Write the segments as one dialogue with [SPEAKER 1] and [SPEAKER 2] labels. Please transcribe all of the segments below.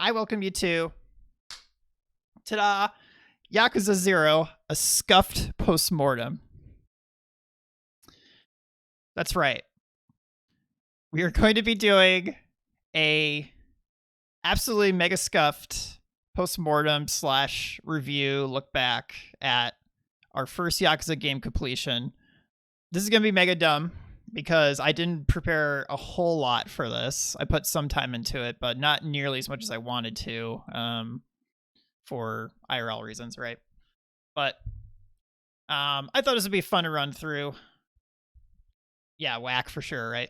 [SPEAKER 1] I welcome you to ta-da, Yakuza 0, a scuffed post-mortem. That's right. We are going to be doing a absolutely mega scuffed post-mortem / review look back at our first Yakuza game completion. This is going to be mega dumb because I didn't prepare a whole lot for this. I put some time into it, but not nearly as much as I wanted to, for IRL reasons, right? But I thought this would be fun to run through. Yeah, whack for sure, right?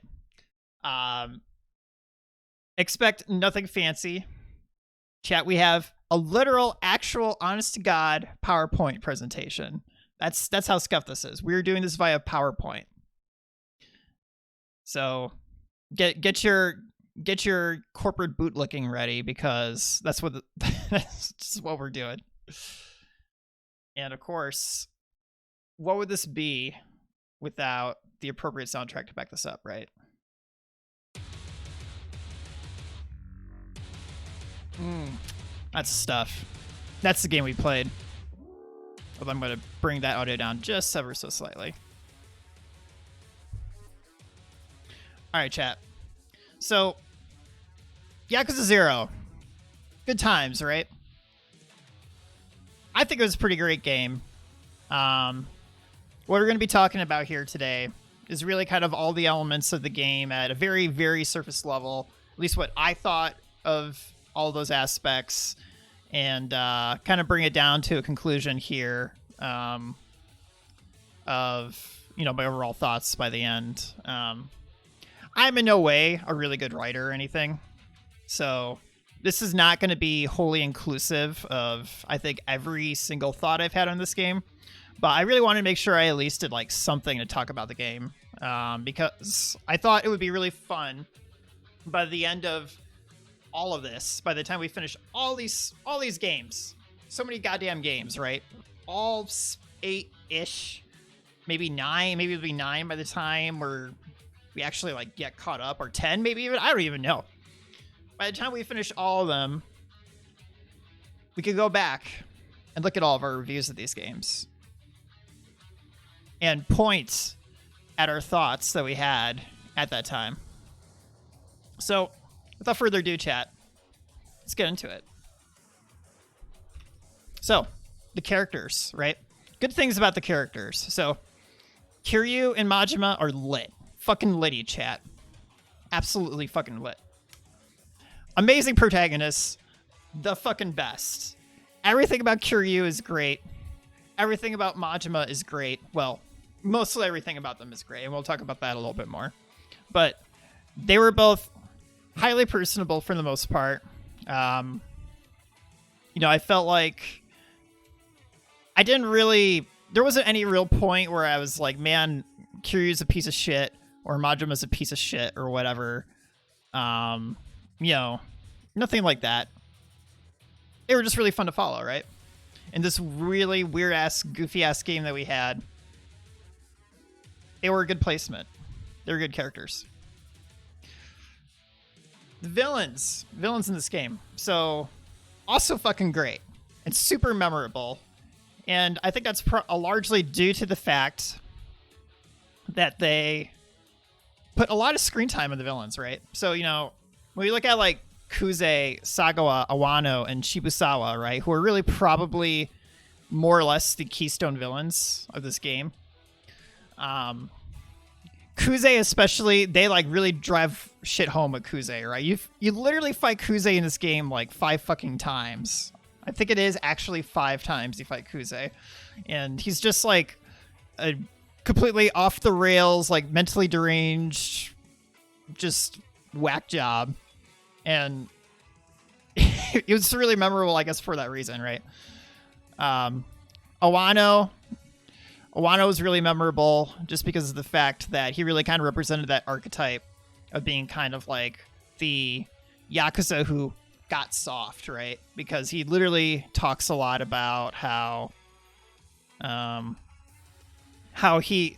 [SPEAKER 1] Expect nothing fancy. Chat, we have a literal, actual, honest to God PowerPoint presentation. That's how scuffed this is. We're doing this via PowerPoint. So get your corporate bootlicking ready because that's that's what we're doing. And of course, what would this be without the appropriate soundtrack to back this up, right? That's stuff. That's the game we played. Although I'm going to bring that audio down just ever so slightly. All right, chat. So, Yakuza 0. Good times, right? I think it was a pretty great game. What we're going to be talking about here today is really kind of all the elements of the game at a very, very surface level. At least what I thought of all those aspects, and kind of bring it down to a conclusion here of my overall thoughts by the end. I'm in no way a really good writer or anything, so this is not going to be wholly inclusive of, I think, every single thought I've had on this game. But I really wanted to make sure I at least did like something to talk about the game, because I thought it would be really fun by the end of all of this, by the time we finish all these games, so many goddamn games, right? All 8-ish, maybe 9, maybe it'll be 9 by the time we actually like get caught up, or 10 maybe even, I don't even know. By the time we finish all of them, we could go back and look at all of our reviews of these games and point at our thoughts that we had at that time. So, without further ado, chat, let's get into it. So, the characters, right? Good things about the characters. So, Kiryu and Majima are lit. Fucking litty, chat. Absolutely fucking lit. Amazing protagonists. The fucking best. Everything about Kiryu is great. Everything about Majima is great. Well, mostly everything about them is great, and we'll talk about that a little bit more. But they were both highly personable for the most part. I felt like there wasn't any real point where I was like, man, Kiryu's a piece of shit or Majima's a piece of shit or whatever. Nothing like that. They were just really fun to follow, right? In this really weird ass, goofy ass game that we had, they were a good placement. They were good characters. The villains in this game, so also fucking great and super memorable, and I think that's largely due to the fact that they put a lot of screen time on the villains, right? So when we look at like Kuze, Sagawa, Awano, and Shibusawa, right, who are really probably more or less the keystone villains of this game. Kuze especially, they like really drive shit home with Kuze, right? You literally fight Kuze in this game like 5 fucking times. I think it is actually 5 times you fight Kuze. And he's just like a completely off the rails, like mentally deranged, just whack job. And it was really memorable, I guess, for that reason, right? Awano was really memorable just because of the fact that he really kind of represented that archetype of being kind of like the Yakuza who got soft, right? Because he literally talks a lot about how he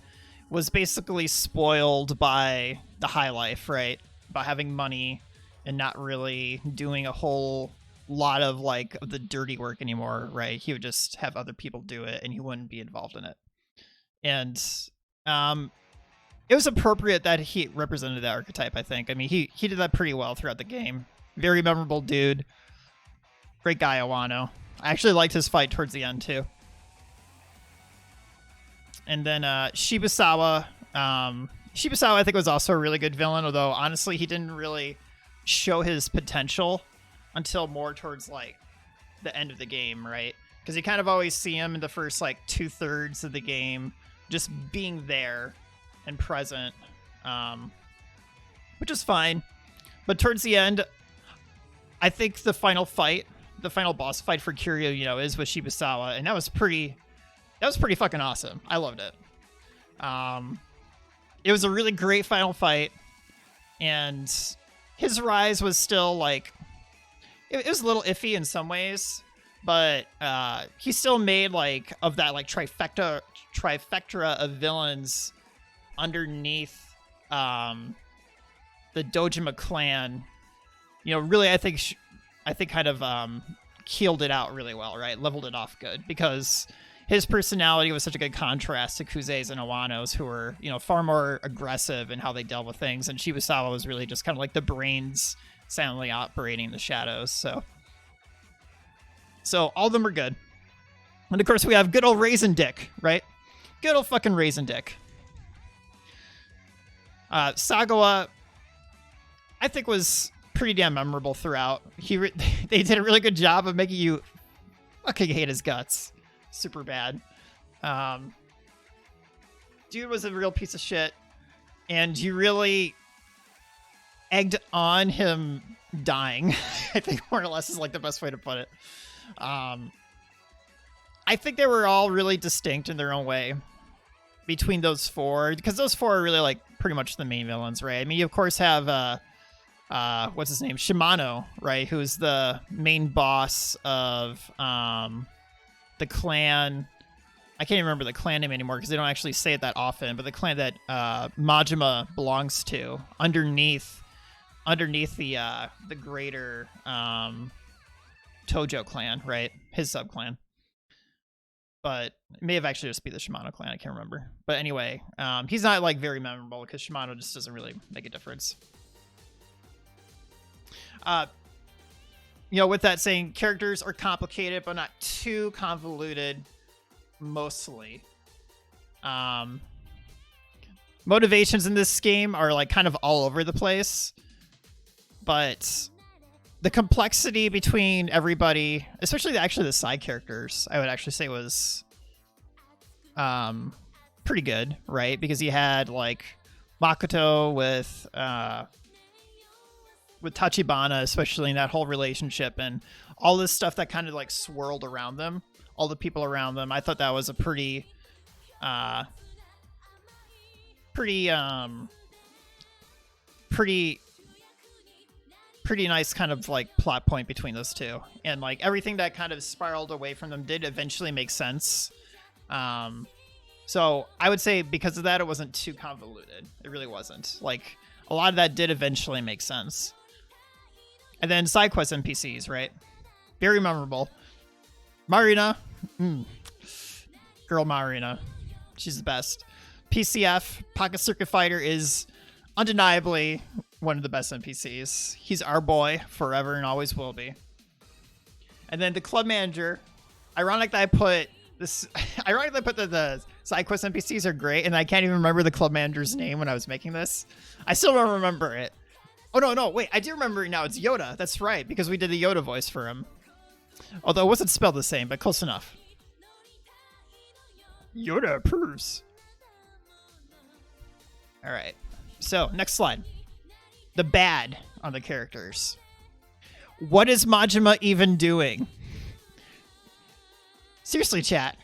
[SPEAKER 1] was basically spoiled by the high life, right? By having money and not really doing a whole lot of like the dirty work anymore, right? He would just have other people do it and he wouldn't be involved in it. And it was appropriate that he represented that archetype, I think. I mean, he did that pretty well throughout the game. Very memorable dude. Great guy, Awano. I actually liked his fight towards the end, too. And then Shibusawa. Shibusawa, I think, was also a really good villain, although, honestly, he didn't really show his potential until more towards, like, the end of the game, right? Because you kind of always see him in the first, like, 2/3 of the game just being there and present, which is fine. But towards the end, I think the final boss fight for Kiryu, you know, is with Shibusawa, and that was pretty fucking awesome. I loved it. It was a really great final fight, and his rise was still like, it was a little iffy in some ways, but he still made like of that like trifecta of villains underneath the Dojima clan. You know, really, I think kind of keeled it out really well, right? Leveled it off good, because his personality was such a good contrast to Kuze's and Awano's, who were, you know, far more aggressive in how they dealt with things, and Shibusawa was really just kind of like the brains silently operating in the shadows. So all of them are good. And of course we have good old Raisin Dick, right? Good old fucking Raisin Dick. Sagawa, I think, was pretty damn memorable throughout. They did a really good job of making you fucking hate his guts. Super bad. Dude was a real piece of shit, and you really egged on him dying. I think more or less is like the best way to put it. I think they were all really distinct in their own way between those four, because those four are really like pretty much the main villains, right? I mean, you of course have what's his name, Shimano, right, who's the main boss of the clan. I can't even remember the clan name anymore because they don't actually say it that often, but the clan that Majima belongs to, underneath the greater Tojo clan, right? His sub-clan. But it may have actually just be the Shimano clan, I can't remember. But anyway, he's not like very memorable because Shimano just doesn't really make a difference. You know, with that saying, characters are complicated, but not too convoluted, mostly. Motivations in this game are like kind of all over the place, but the complexity between everybody, especially actually the side characters, I would actually say was pretty good, right? Because you had like Makoto with Tachibana, especially in that whole relationship and all this stuff that kind of like swirled around them, all the people around them. I thought that was a pretty nice kind of like plot point between those two, and like everything that kind of spiraled away from them did eventually make sense. So I would say because of that, it wasn't too convoluted. It really wasn't. Like a lot of that did eventually make sense. And then side quest NPCs, right? Very memorable. Marina, girl Marina, she's the best. PCF, Pocket Circuit Fighter, is undeniably one of the best NPCs. He's our boy forever and always will be. And then the club manager, ironic that I put the side quest NPCs are great, and I can't even remember the club manager's name when I was making this. I still don't remember it. Oh, no, wait, I do remember it now. It's Yoda. That's right, because we did the Yoda voice for him. Although it wasn't spelled the same, but close enough. Yoda approves. All right, so next slide. The bad on the characters. What is Majima even doing? Seriously, chat.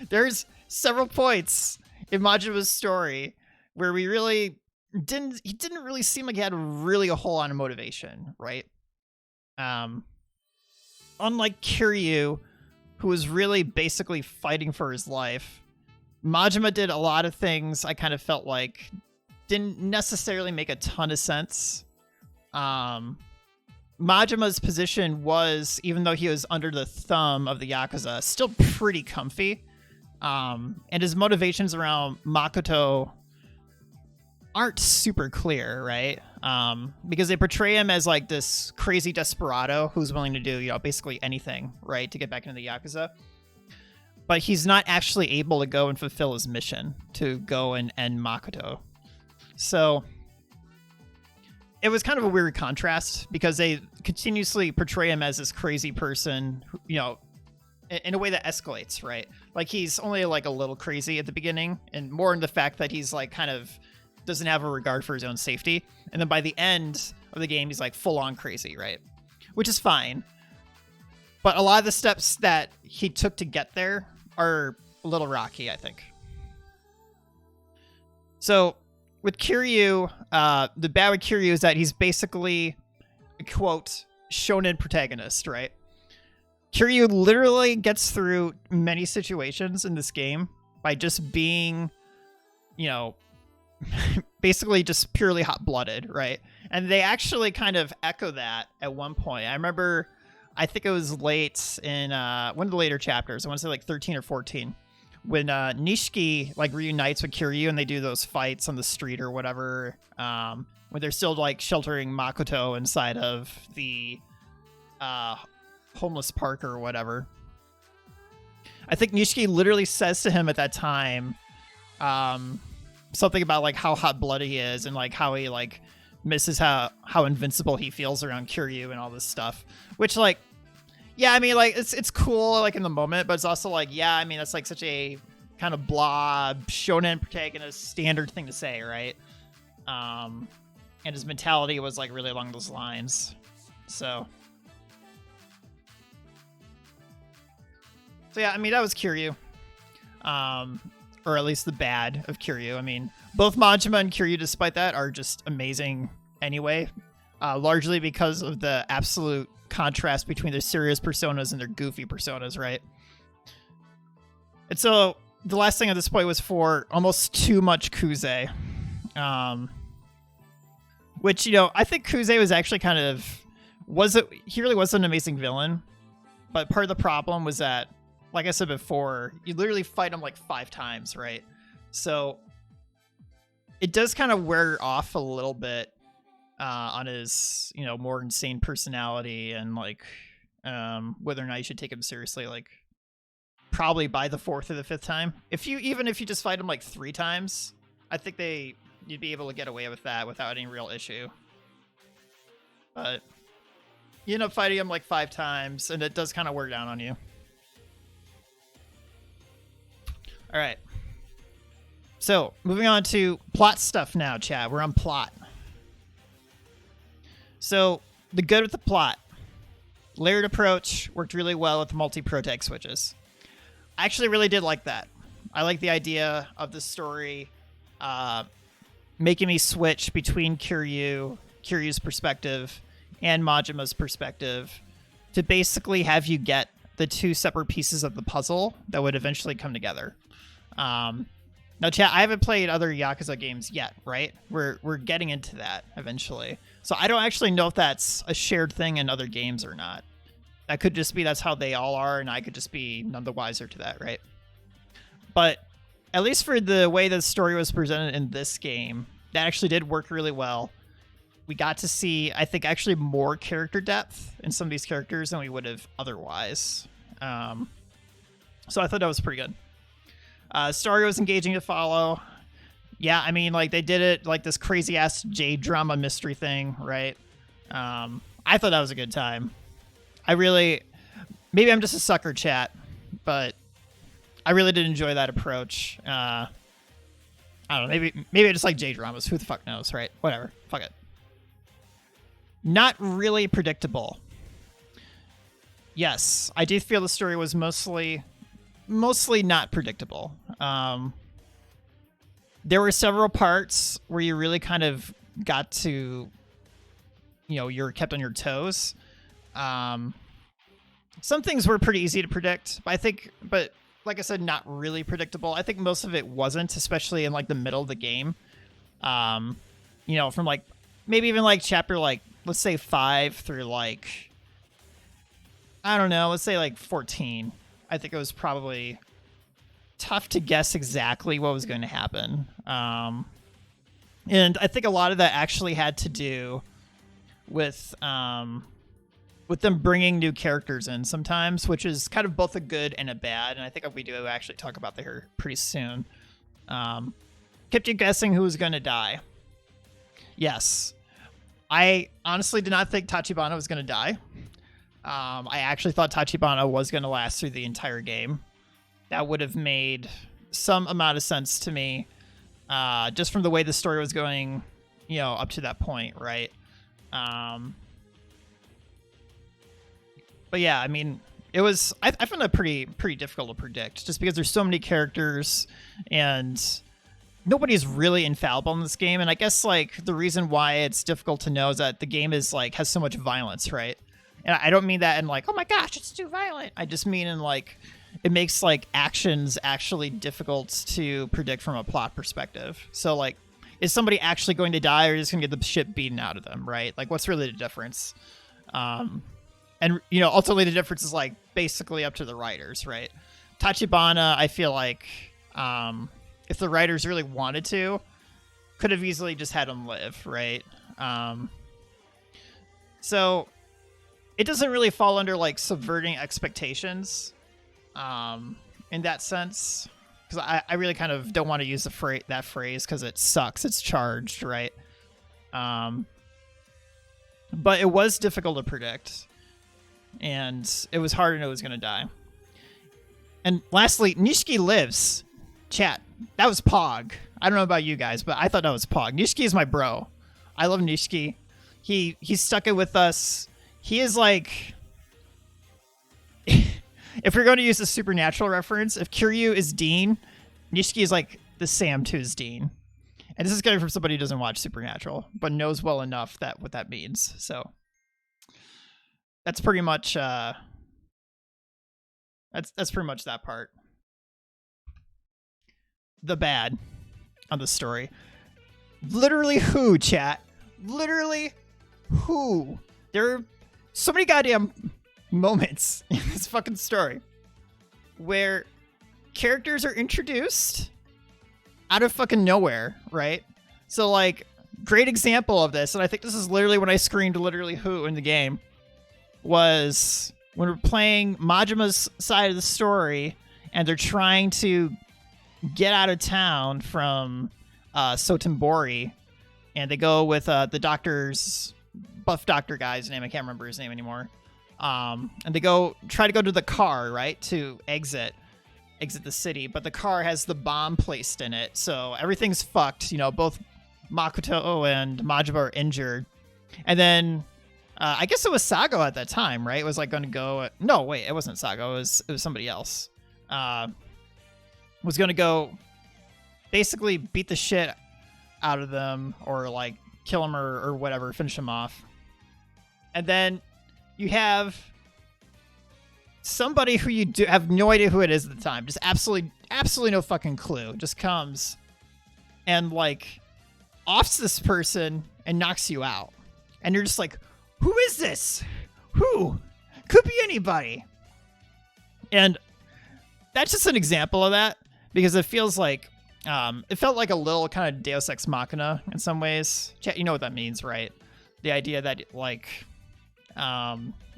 [SPEAKER 1] There's several points in Majima's story where he didn't really seem like he had really a whole lot of motivation, right? Unlike Kiryu, who was really basically fighting for his life, Majima did a lot of things I kind of felt like didn't necessarily make a ton of sense. Majima's position was, even though he was under the thumb of the Yakuza, still pretty comfy. And his motivations around Makoto aren't super clear, right? Because they portray him as like this crazy desperado who's willing to do, basically anything, right, to get back into the Yakuza. But he's not actually able to go and fulfill his mission to go and end Makoto. So it was kind of a weird contrast because they continuously portray him as this crazy person, who, in a way that escalates, right? Like he's only like a little crazy at the beginning, and more in the fact that he's like kind of doesn't have a regard for his own safety. And then by the end of the game, he's like full on crazy, right? Which is fine. But a lot of the steps that he took to get there are a little rocky, I think. So with Kiryu, the bad with Kiryu is that he's basically a, quote, shonen protagonist, right? Kiryu literally gets through many situations in this game by just being, basically just purely hot-blooded, right? And they actually kind of echo that at one point. I remember, I think it was late in one of the later chapters, I want to say like 13 or 14, when Nishiki like reunites with Kiryu and they do those fights on the street or whatever, when they're still like sheltering Makoto inside of the homeless park or whatever. I think Nishiki literally says to him at that time something about like how hot-blooded he is and like how he like misses how invincible he feels around Kiryu and all this stuff, which like, yeah, I mean, like it's cool like in the moment, but it's also like, yeah, I mean, that's like such a kind of blah shonen protagonist standard thing to say, right? And his mentality was like really along those lines. So yeah, I mean, that was Kiryu. Or at least the bad of Kiryu. I mean, both Majima and Kiryu, despite that, are just amazing anyway, largely because of the absolute contrast between their serious personas and their goofy personas, right? And so the last thing at this point was for almost too much Kuze, which, I think Kuze was actually he really was an amazing villain, but part of the problem was that, like I said before, you literally fight him like 5 times, right? So it does kind of wear off a little bit on his, more insane personality and like whether or not you should take him seriously, like probably by the 4th or the 5th time. Even if you just fight him like 3 times, I think you'd be able to get away with that without any real issue. But you end up fighting him like 5 times, and it does kind of wear down on you. All right. So, moving on to plot stuff now, Chad. We're on plot. So, the good with the plot. Layered approach worked really well with the multi-protag switches. I actually really did like that. I like the idea of the story making me switch between Kiryu's perspective and Majima's perspective to basically have you get the 2 separate pieces of the puzzle that would eventually come together. Now, chat, I haven't played other Yakuza games yet, right? We're getting into that eventually. So I don't actually know if that's a shared thing in other games or not. That could just be that's how they all are, and I could just be none the wiser to that, right? But at least for the way the story was presented in this game, that actually did work really well. We got to see, I think, actually more character depth in some of these characters than we would have otherwise. So I thought that was pretty good. Story was engaging to follow. Yeah, I mean, like, they did it like this crazy-ass J-drama mystery thing, right? I thought that was a good time. Maybe I'm just a sucker, chat, but I really did enjoy that approach. I don't know, maybe I just like J-dramas. Who the fuck knows, right? Whatever. Fuck it. Not really predictable. Yes, I do feel the story was mostly not predictable. There were several parts where you really kind of got to, you're kept on your toes. Some things were pretty easy to predict, but like I said, not really predictable. I think most of it wasn't, especially in like the middle of the game. From like maybe even like chapter like let's say 5 through like, I don't know, let's say like 14, I think it was probably tough to guess exactly what was going to happen. And I think a lot of that actually had to do with them bringing new characters in sometimes, which is kind of both a good and a bad. And I think we do actually talk about that here pretty soon. Kept you guessing who was going to die. Yes. I honestly did not think Tachibana was going to die. I actually thought Tachibana was going to last through the entire game. That would have made some amount of sense to me, just from the way the story was going, you know, up to that point, right? But yeah, I mean, it was, I found that pretty difficult to predict, just because there's so many characters and nobody's really infallible in this game. And I guess like the reason why it's difficult to know is that the game is like has so much violence, right? And I don't mean that in like, oh my gosh, it's too violent. I just mean in like, it makes like actions actually difficult to predict from a plot perspective. So like, is somebody actually going to die, or just gonna get the shit beaten out of them, right? Like, what's really the difference? And you know, ultimately the difference is like basically up to the writers, right? Tachibana, I feel like, if the writers really wanted to, could have easily just had him live, right? So it doesn't really fall under like subverting expectations, in that sense, because I really kind of don't want to use that phrase because it sucks. It's charged, right? But it was difficult to predict, and it was hard to know who was going to die. And lastly, Nishiki lives. Chat. That was Pog. I don't know about you guys, but I thought that was Pog. Nishiki is my bro. I love Nishiki. He stuck it with us. He is like, if we're going to use a Supernatural reference, if Kiryu is Dean, Nishiki is like the Sam to his Dean. And this is coming from somebody who doesn't watch Supernatural, but knows well enough that what that means. So that's pretty much that's pretty much that part. The bad on the story. Literally who, chat? Literally who? There are so many goddamn moments in this fucking story where characters are introduced out of fucking nowhere, right? So like, great example of this, and I think this is literally when I screamed literally who in the game, was when we're playing Majima's side of the story and they're trying to get out of town from Sotenbori, and they go with the doctor's buff doctor guy's name. I can't remember his name anymore. And they try to go to the car, right, to exit the city, but the car has the bomb placed in it, so everything's fucked. You know, both Makoto and Majima are injured, and then I guess it was Sago at that time, right? It was like going to go. No, wait, it wasn't Sago. It was somebody else. Was going to go basically beat the shit out of them, or like kill them, or whatever, finish them off. And then you have somebody who you do have no idea who it is at the time, just absolutely no fucking clue, just comes and like offs this person and knocks you out, and you're just like, who is this? Who? Could be anybody. And that's just an example of that, because it feels like it felt like a little kind of Deus Ex Machina in some ways. Chat, you know what that means, right? The idea that like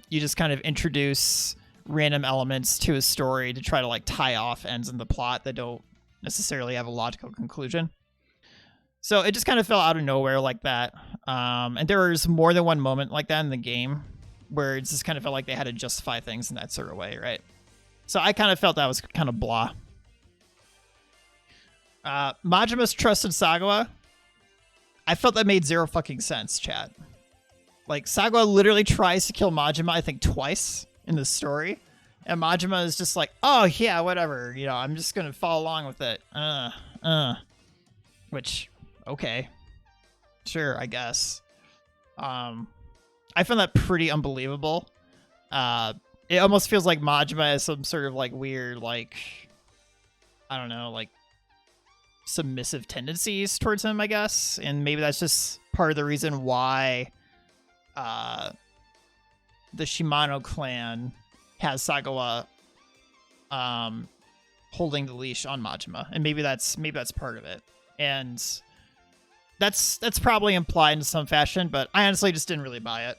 [SPEAKER 1] you just kind of introduce random elements to a story to try to like tie off ends in the plot that don't necessarily have a logical conclusion. So it just kind of fell out of nowhere like that. And there was more than one moment like that in the game where it just kind of felt like they had to justify things in that sort of way, right? So I kind of felt that was kind of blah. Majima's trust in Sagawa, I felt that made zero fucking sense, chat. Like, Sagawa literally tries to kill Majima, I think, twice in the story. And Majima is just like, oh, yeah, whatever. You know, I'm just going to follow along with it. Which, okay. Sure, I guess. I found that pretty unbelievable. It almost feels like Majima has some sort of, like, weird, like, I don't know, like, submissive tendencies towards him, I guess. And maybe that's just part of the reason why the Shimano clan has Sagawa holding the leash on Majima, and maybe that's part of it, and that's probably implied in some fashion, but I honestly just didn't really buy it.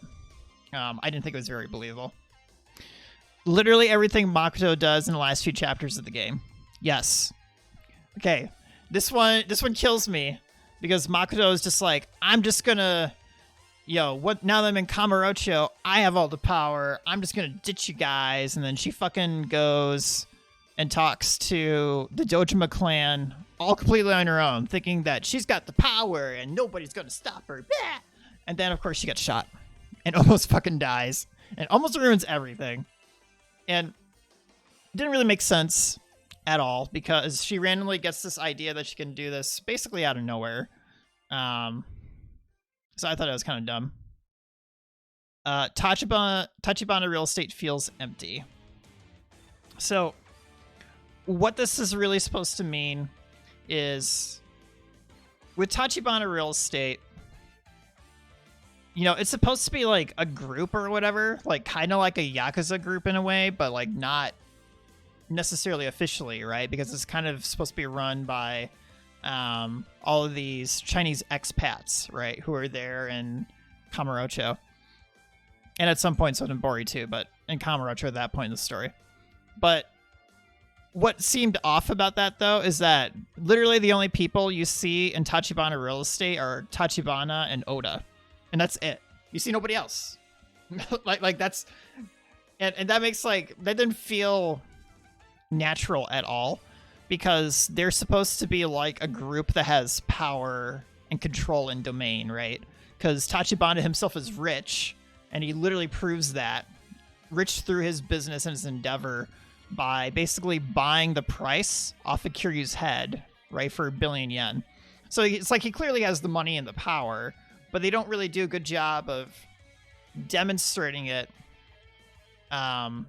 [SPEAKER 1] I didn't think it was very believable. Literally everything Makoto does in the last few chapters of the game. Yes. Okay. This one kills me because Makoto is just like, I'm just gonna, what? Now that I'm in Kamurocho, I have all the power. I'm just gonna ditch you guys, and then she fucking goes and talks to the Dojima clan all completely on her own, thinking that she's got the power and nobody's gonna stop her. And then of course she gets shot and almost fucking dies and almost ruins everything. And it didn't really make sense at all because she randomly gets this idea that she can do this basically out of nowhere. So I thought it was kind of dumb. Tachibana real estate feels empty. So what this is really supposed to mean is with Tachibana real estate, it's supposed to be like a group or whatever, like kind of like a Yakuza group in a way, but like not necessarily officially, right? Because it's kind of supposed to be run by all of these Chinese expats, right, who are there in Kamurocho. And at some point Sotenbori too, but in Kamurocho at that point in the story. But what seemed off about that, though, is that literally the only people you see in Tachibana real estate are Tachibana and Oda. And that's it. You see nobody else. like that's... And that makes, that didn't feel natural at all. Because they're supposed to be, like, a group that has power and control and domain, right? Because Tachibana himself is rich. And he literally proves that. Rich through his business and his endeavor by basically buying the price off of Kiryu's head, right, for 1 billion yen. So it's like he clearly has the money and the power, but they don't really do a good job of demonstrating it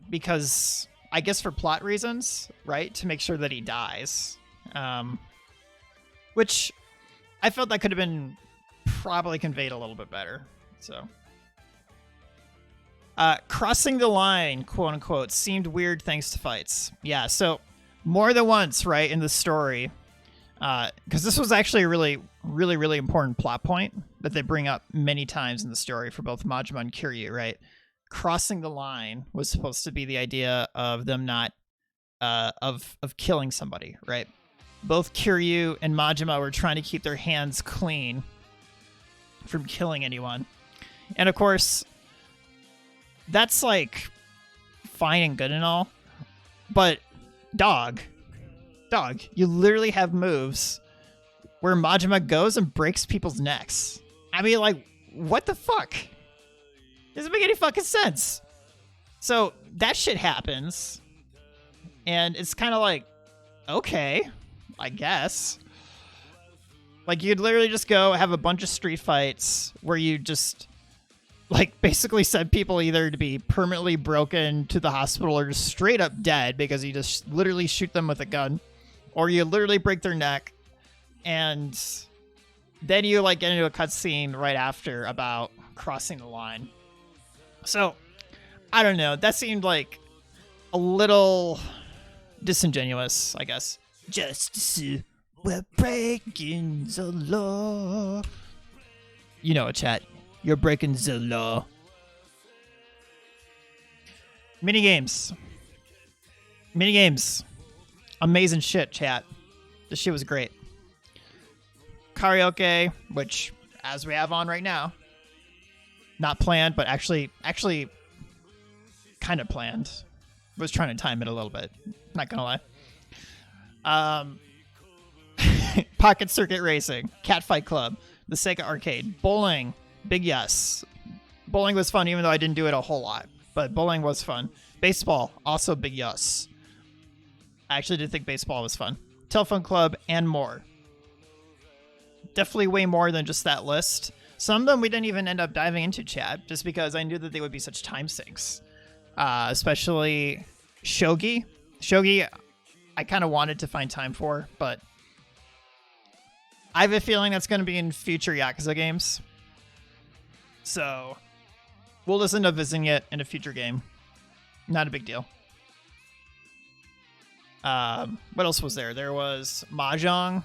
[SPEAKER 1] because, I guess for plot reasons, right, to make sure that he dies. Which I felt that could have been probably conveyed a little bit better, so... crossing the line, quote unquote, seemed weird thanks to fights. Yeah, so more than once, right, in the story, because this was actually a really, really, really important plot point that they bring up many times in the story for both Majima and Kiryu, right? Crossing the line was supposed to be the idea of them not, of killing somebody, right? Both Kiryu and Majima were trying to keep their hands clean from killing anyone. And of course... that's, like, fine and good and all, but dog, you literally have moves where Majima goes and breaks people's necks. I mean, like, what the fuck? Doesn't make any fucking sense. So that shit happens, and it's kind of like, okay, I guess. Like, you'd literally just go have a bunch of street fights where you just... like, basically send people either to be permanently broken to the hospital or just straight up dead because you just literally shoot them with a gun. Or you literally break their neck. And then you, like, get into a cutscene right after about crossing the line. So, I don't know. That seemed, like, a little disingenuous, I guess. Justice, we're breaking the law. You know it, chat. You're breaking the law. Minigames. Amazing shit, chat. This shit was great. Karaoke, which, as we have on right now, not planned, but actually kind of planned. Was trying to time it a little bit. Not gonna lie. Pocket Circuit Racing, Cat Fight Club, the Sega Arcade, bowling. Big yes. Bowling was fun, even though I didn't do it a whole lot. But bowling was fun. Baseball, also big yes. I actually did think baseball was fun. Telephone Club, and more. Definitely way more than just that list. Some of them we didn't even end up diving into, chat, just because I knew that they would be such time sinks. Especially Shogi. Shogi, I kind of wanted to find time for, but I have a feeling that's going to be in future Yakuza games. So, We'll just end up visiting it in a future game. Not a big deal. What else was there? There was Mahjong,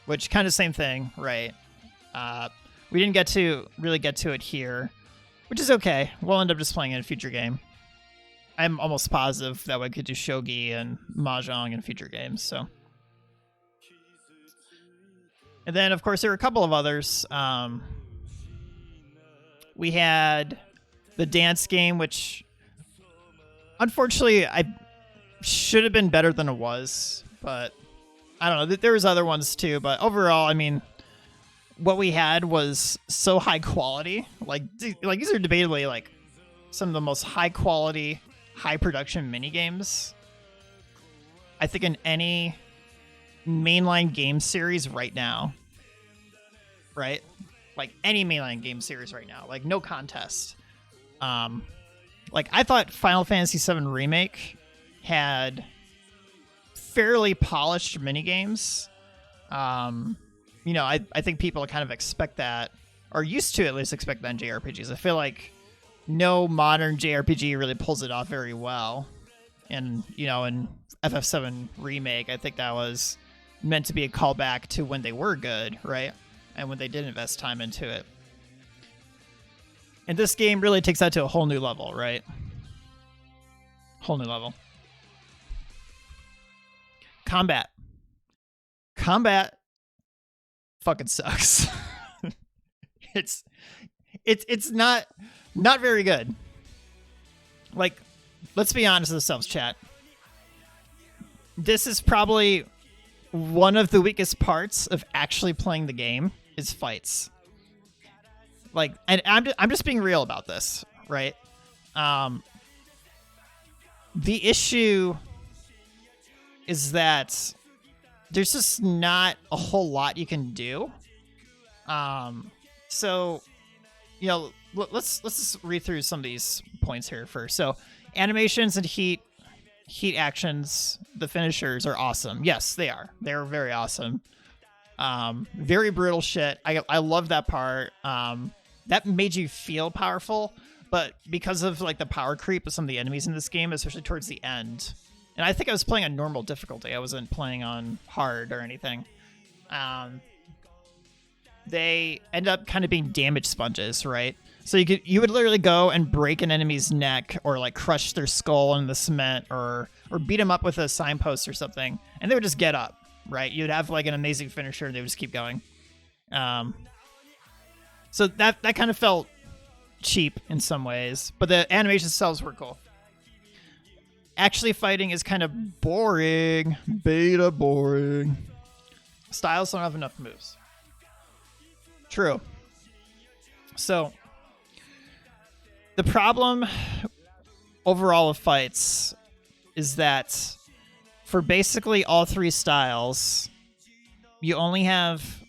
[SPEAKER 1] which kind of same thing, right? We didn't really get to it here, which is okay. We'll end up just playing in a future game. I'm almost positive that we could do shogi and mahjong in future games. So, and then of course there were a couple of others. We had the dance game, which unfortunately I should have been better than it was, but I don't know. There was other ones too, but overall, I mean, what we had was so high quality. Like these are debatably like some of the most high quality, high production mini games I think in any mainline game series right now. Right? Like any mainline game series right now. Like no contest. Like I thought Final Fantasy VII Remake had fairly polished mini games. You know, I think people kind of expect that, or used to at least expect that in JRPGs. I feel like no modern JRPG really pulls it off very well. And, you know, in FF7 Remake, I think that was meant to be a callback to when they were good, right? And when they did invest time into it. And this game really takes that to a whole new level, right? Whole new level. Combat fucking sucks. It's not very good. Like, let's be honest with ourselves, chat. This is probably one of the weakest parts of actually playing the game is fights. Like, and I'm just being real about this, right? The issue is that there's just not a whole lot you can do. So, you know, let's just read through some of these points here first. So, animations and heat actions, the finishers are awesome. Yes, they are. They're very awesome. Very brutal shit. I love that part. That made you feel powerful, but because of like the power creep of some of the enemies in this game, especially towards the end. And I think I was playing on normal difficulty. I wasn't playing on hard or anything. They end up kind of being damage sponges, right? So you would literally go and break an enemy's neck or like crush their skull in the cement or beat them up with a signpost or something, and they would just get up, right? You'd have like an amazing finisher and they would just keep going. So that kind of felt cheap in some ways, but the animations themselves were cool. Actually, fighting is kind of boring. Beta boring. Styles don't have enough moves. True. So, the problem overall of fights is that for basically all three styles, you only have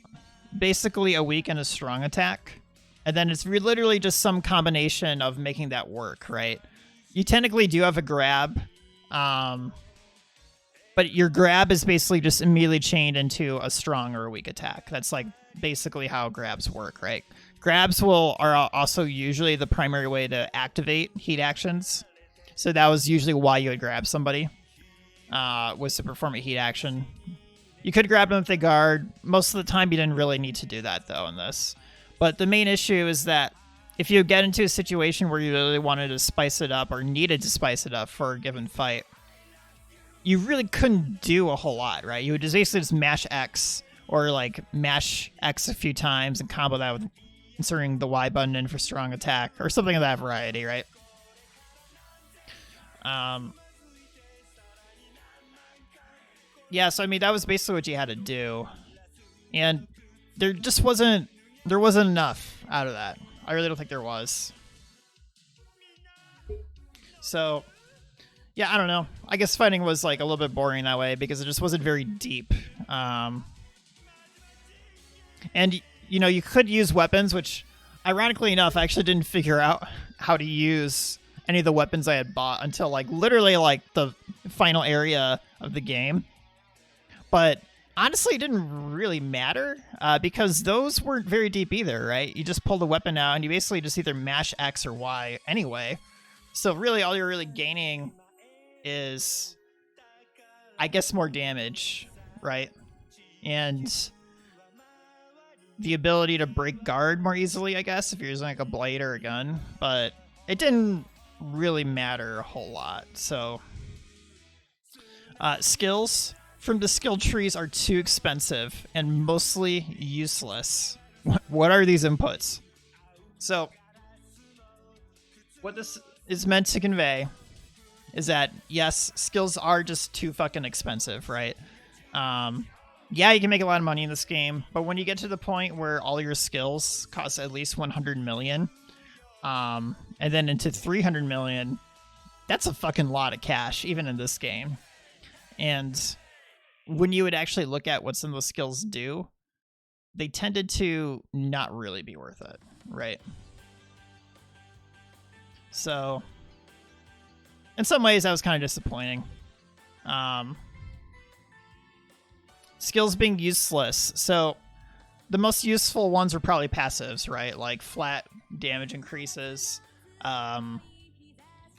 [SPEAKER 1] basically a weak and a strong attack. And then it's literally just some combination of making that work, right? You technically do have a grab, but your grab is basically just immediately chained into a strong or a weak attack. That's like basically how grabs work, right? Grabs are also usually the primary way to activate heat actions. So that was usually why you would grab somebody, was to perform a heat action. You could grab them if they guard. Most of the time you didn't really need to do that though in this. But the main issue is that if you get into a situation where you really wanted to spice it up or needed to spice it up for a given fight, you really couldn't do a whole lot, right? You would just basically just mash X or like mash X a few times and combo that with inserting the Y button in for strong attack or something of that variety, right? Yeah, so I mean that was basically what you had to do, and there wasn't enough out of that. I really don't think there was. So, yeah, I don't know. I guess fighting was like a little bit boring that way because it just wasn't very deep. And you know, you could use weapons, which ironically enough, I actually didn't figure out how to use any of the weapons I had bought until like literally like the final area of the game. But honestly, it didn't really matter because those weren't very deep either, right? You just pull the weapon out and you basically just either mash X or Y anyway. So really all you're really gaining is, I guess, more damage, right? And the ability to break guard more easily, I guess, if you're using like a blade or a gun. But it didn't really matter a whole lot. So skills from the skill trees are too expensive and mostly useless. What are these inputs? So what this is meant to convey is that, yes, skills are just too fucking expensive, right? Yeah, you can make a lot of money in this game, but when you get to the point where all your skills cost at least 100 million, and then into 300 million, that's a fucking lot of cash, even in this game. And when you would actually look at what some of those skills do, they tended to not really be worth it, right? So in some ways, that was kind of disappointing. Skills being useless. So the most useful ones are probably passives, right? Like flat damage increases. I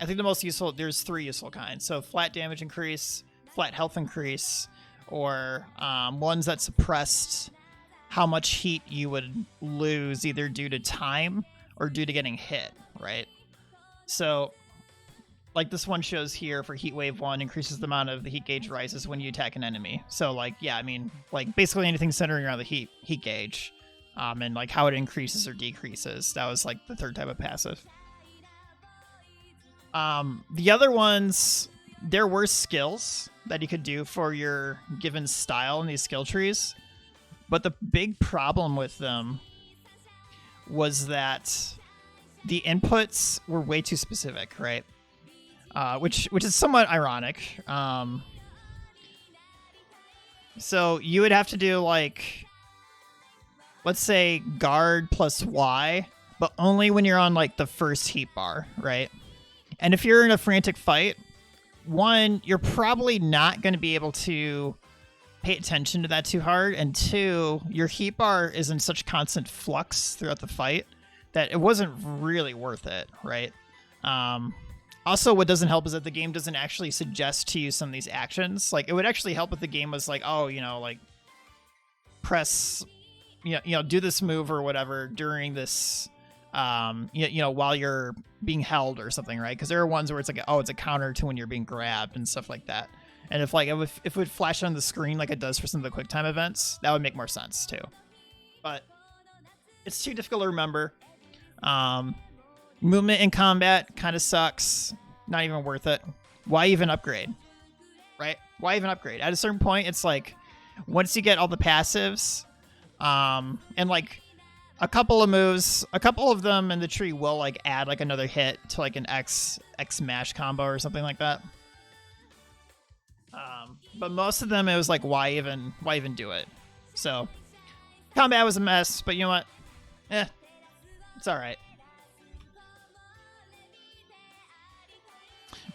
[SPEAKER 1] think the most useful, there's 3 useful kinds. So flat damage increase, flat health increase, or ones that suppressed how much heat you would lose either due to time or due to getting hit, right? So like this one shows here for Heat Wave 1, increases the amount of the heat gauge rises when you attack an enemy. So like, yeah, I mean, like basically anything centering around the heat gauge, and like how it increases or decreases. That was like the 3rd type of passive. The other ones, there were skills that you could do for your given style in these skill trees, but the big problem with them was that the inputs were way too specific, right? Which is somewhat ironic. So you would have to do like, let's say guard plus Y, but only when you're on like the first heat bar, right? And if you're in a frantic fight, one, you're probably not going to be able to pay attention to that too hard, and 2, your heat bar is in such constant flux throughout the fight that it wasn't really worth it, right? Also, what doesn't help is that the game doesn't actually suggest to you some of these actions. Like, it would actually help if the game was like, oh, you know, like, press, you know, do this move or whatever during this, you know, while you're being held or something, right? Because there are ones where it's like, oh, it's a counter to when you're being grabbed and stuff like that. And if it would flash on the screen like it does for some of the QuickTime events, that would make more sense too. But it's too difficult to remember. Movement in combat kind of sucks. Not even worth it. Why even upgrade? Right? Why even upgrade? At a certain point, it's like, once you get all the passives, and like a couple of moves, a couple of them in the tree will like add like another hit to like an X mash combo or something like that. But most of them, it was like, why even do it? So combat was a mess, but you know what? It's all right.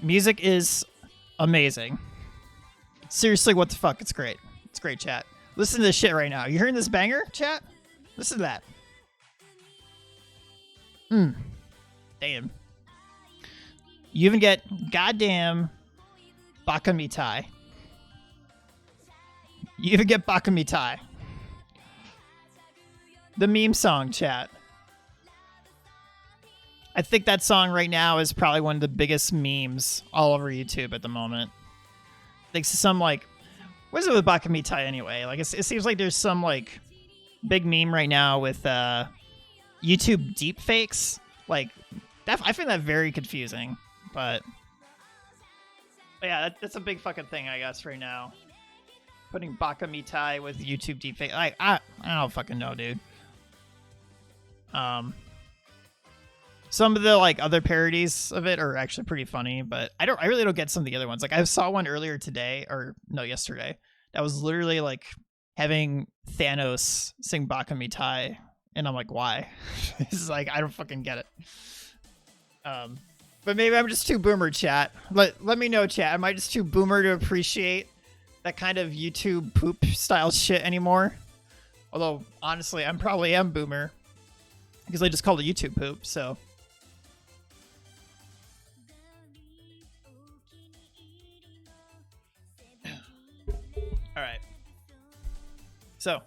[SPEAKER 1] Music is amazing. Seriously, what the fuck? It's great. It's great, chat. Listen to this shit right now. You hearing this banger, chat? Listen to that. Damn. You even get goddamn Bakamitai. You even get Bakamitai. The meme song, chat. I think that song right now is probably one of the biggest memes all over YouTube at the moment. Like some like, what is it with Bakamitai anyway? Like it seems like there's some like big meme right now with YouTube deepfakes. Like that, I find that very confusing. But yeah, that's a big fucking thing, I guess, right now. Putting Bakamitai with YouTube deepfake. Like I don't fucking know, dude. Some of the like other parodies of it are actually pretty funny, but I really don't get some of the other ones. Like I saw one earlier today, or no, yesterday, that was literally like having Thanos sing Bakamitai, and I'm like, why? It's like, I don't fucking get it. But maybe I'm just too boomer, chat. Let me know, chat. Am I just too boomer to appreciate that kind of YouTube poop style shit anymore. Although honestly, I'm probably boomer because I just called it YouTube poop. So. All right. So,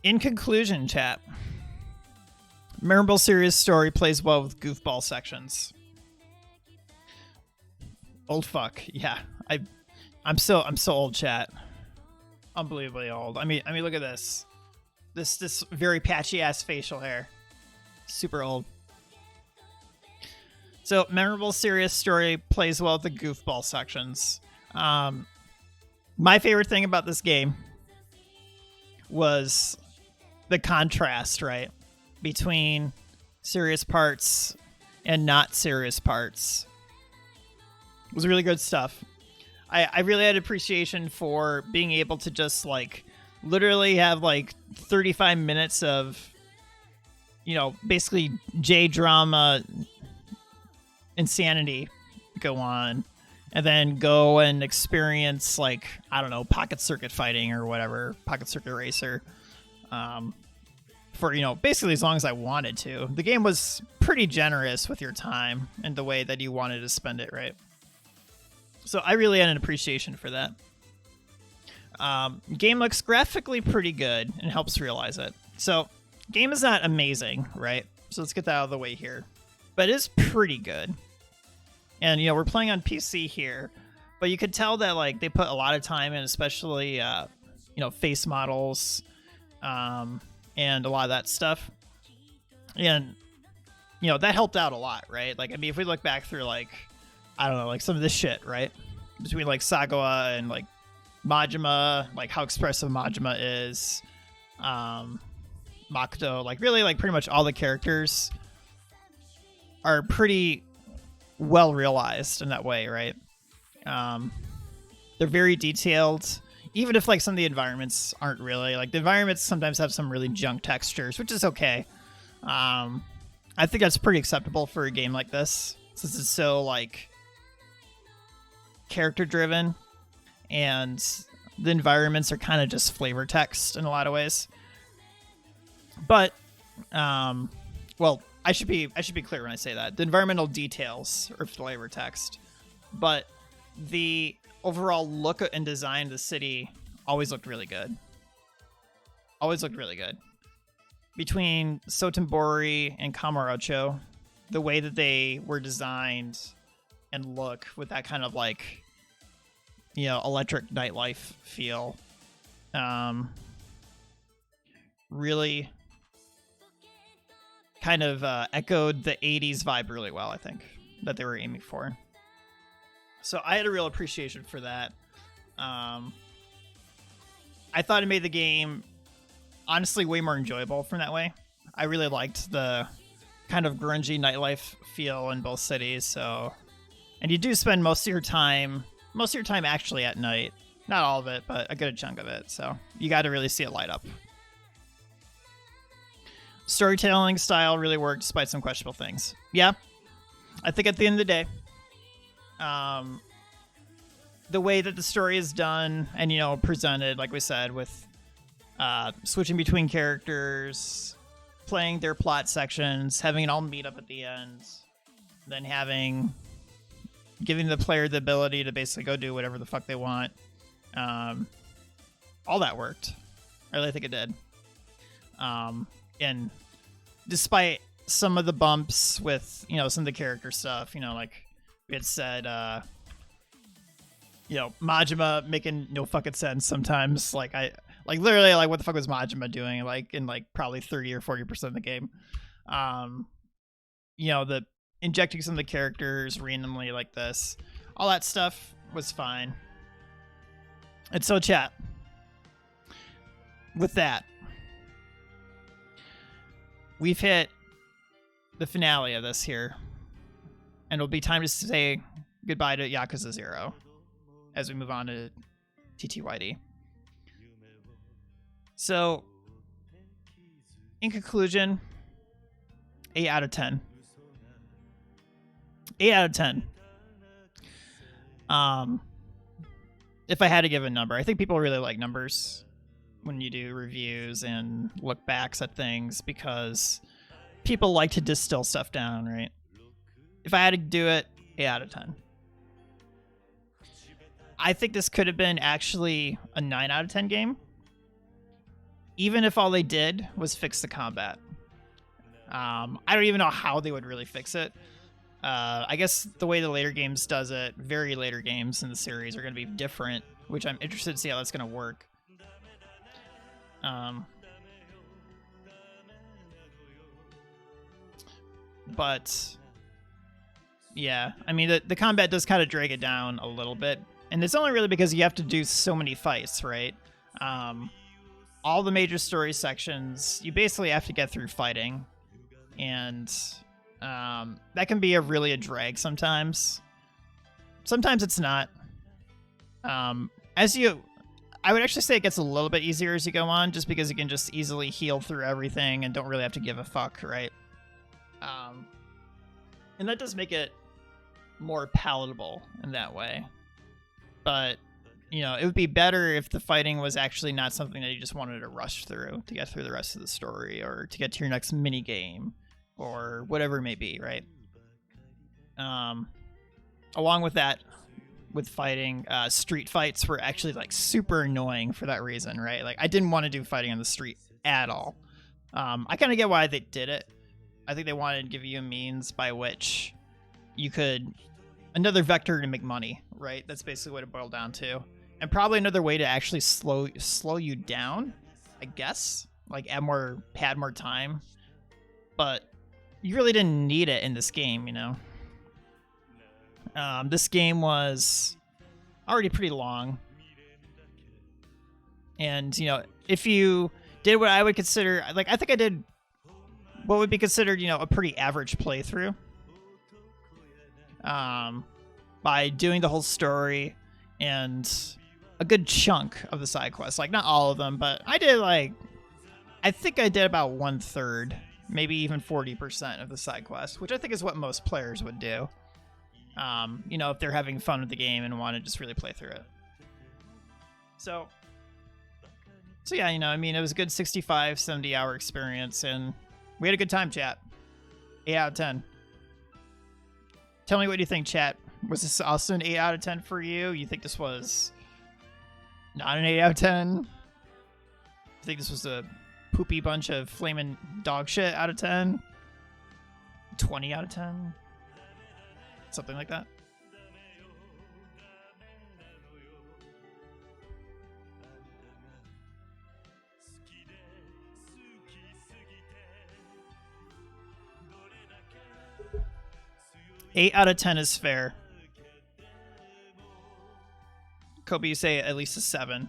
[SPEAKER 1] in conclusion, chat, memorable serious story plays well with goofball sections. Old fuck, yeah. I'm so old, chat. Unbelievably old. I mean, look at this. This very patchy ass facial hair. Super old. So, memorable serious story plays well with the goofball sections. My favorite thing about this game was the contrast, right, between serious parts and not serious parts. It was really good stuff. I really had appreciation for being able to just like literally have like 35 minutes of, you know, basically J-drama insanity go on, and then go and experience like, I don't know, pocket circuit fighting or whatever, pocket circuit racer, for, you know, basically as long as I wanted to. The game was pretty generous with your time and the way that you wanted to spend it, right? So I really had an appreciation for that. Game looks graphically pretty good and helps realize it. So game is not amazing, right? So let's get that out of the way here. But it is pretty good. And, you know, we're playing on PC here, but you could tell that, like, they put a lot of time in, especially, you know, face models, and a lot of that stuff. And, you know, that helped out a lot, right? Like, I mean, if we look back through, like, I don't know, like, some of this shit, right? Between, like, Sagawa and, like, Majima, like, how expressive Majima is, Makoto, like, really, like, pretty much all the characters are pretty well realized in that way, right? They're very detailed, even if like some of the environments aren't really. Like the environments sometimes have some really junk textures, which is okay. I think that's pretty acceptable for a game like this, since it's so like character driven, and the environments are kind of just flavor text in a lot of ways. But well, I should be clear when I say that. The environmental details are flavor text, but the overall look and design of the city always looked really good. Always looked really good. Between Sotenbori and Kamurocho, the way that they were designed and look with that kind of like, you know, electric nightlife feel, really kind of echoed the 80s vibe really well, I think, that they were aiming for. So I had a real appreciation for that. I thought it made the game, honestly, way more enjoyable from that way. I really liked the kind of grungy nightlife feel in both cities. So, and you do spend most of your time actually at night. Not all of it, but a good chunk of it. So you got to really see it light up. Storytelling style really worked despite some questionable things. Yeah, I think at the end of the day, the way that the story is done and, you know, presented, like we said, with switching between characters, playing their plot sections, having it all meet up at the end, then giving the player the ability to basically go do whatever the fuck they want. All that worked. I really think it did. And despite some of the bumps with, you know, some of the character stuff, you know, like we had said, you know, Majima making no fucking sense sometimes. Like literally, like what the fuck was Majima doing? Like in like probably 30 or 40% of the game. You know, the injecting some of the characters randomly like this, all that stuff was fine. And so, chat, with that, we've hit the finale of this here, and it'll be time to say goodbye to Yakuza 0 as we move on to TTYD. So, in conclusion, 8 out of 10. 8 out of 10. Um, if I had to give a number, I think people really like numbers when you do reviews and look backs at things because people like to distill stuff down, right? If I had to do it, 8 out of 10. I think this could have been actually a 9 out of 10 game, even if all they did was fix the combat. I don't even know how they would really fix it. I guess the way the later games does it, very later games in the series are going to be different, which I'm interested to see how that's going to work. But yeah, I mean, the combat does kind of drag it down a little bit. And it's only really because you have to do so many fights, right? All the major story sections, you basically have to get through fighting. And that can be a drag sometimes. Sometimes it's not. I would actually say it gets a little bit easier as you go on, just because you can just easily heal through everything and don't really have to give a fuck, right? And that does make it more palatable in that way. But, you know, it would be better if the fighting was actually not something that you just wanted to rush through to get through the rest of the story or to get to your next mini game or whatever it may be, right? Along with that, with fighting, street fights were actually like super annoying for that reason, right? Like I didn't want to do fighting on the street at all. I kind of get why they did it. I think they wanted to give you a means by which you could another vector to make money, right? That's basically what it boiled down to. And probably another way to actually slow you down, I guess. Like add more time. But you really didn't need it in this game, you know. This game was already pretty long. And, you know, if you did what I would consider, like, I think I did what would be considered, you know, a pretty average playthrough. By doing the whole story and a good chunk of the side quests. Like, not all of them, but I think I did about 1/3, maybe even 40% of the side quests, which I think is what most players would do. You know, if they're having fun with the game and want to just really play through it. So yeah, you know, I mean, it was a good 65, 70 hour experience and we had a good time, chat. 8 out of 10. Tell me what you think, chat. Was this also an 8 out of 10 for you? You think this was not an 8 out of 10? You think this was a poopy bunch of flaming dog shit out of 10? 20 out of 10? Something like that? Eight out of 10 is fair. Kobe, you say at least a 7.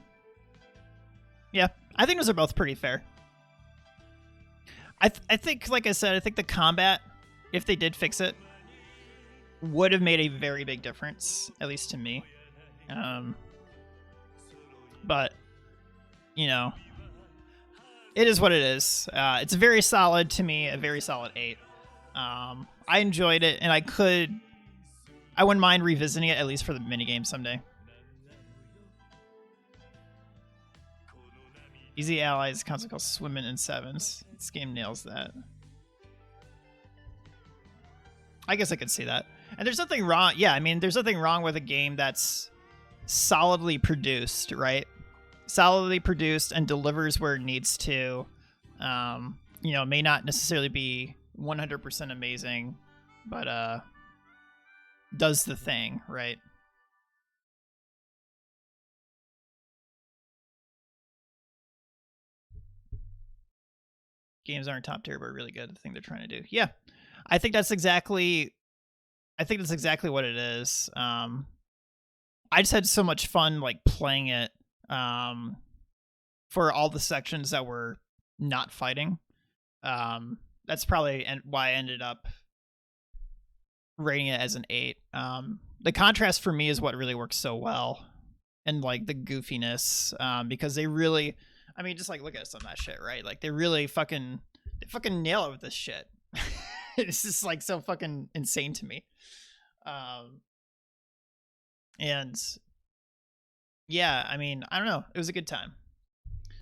[SPEAKER 1] Yeah, I think those are both pretty fair. I think, like I said, I think the combat, if they did fix it, would have made a very big difference, at least to me. But, you know, it is what it is. It's very solid to me, a very solid 8. I enjoyed it, and I wouldn't mind revisiting it, at least for the minigame someday. Easy allies, console called Swimming in Sevens. This game nails that. I guess I could see that. And there's nothing wrong. Yeah, I mean, there's nothing wrong with a game that's solidly produced, right? Solidly produced and delivers where it needs to. You know, may not necessarily be 100% amazing, but does the thing, right? Games aren't top tier, but really good. The thing they're trying to do. Yeah, I think that's exactly what it is. I just had so much fun like playing it for all the sections that were not fighting. That's probably why I ended up rating it as an 8. The contrast for me is what really works so well, and like the goofiness, because they really, I mean, just like look at some of that shit, right? Like they fucking nail it with this shit. It's just like so fucking insane to me. And yeah, I mean, I don't know. It was a good time.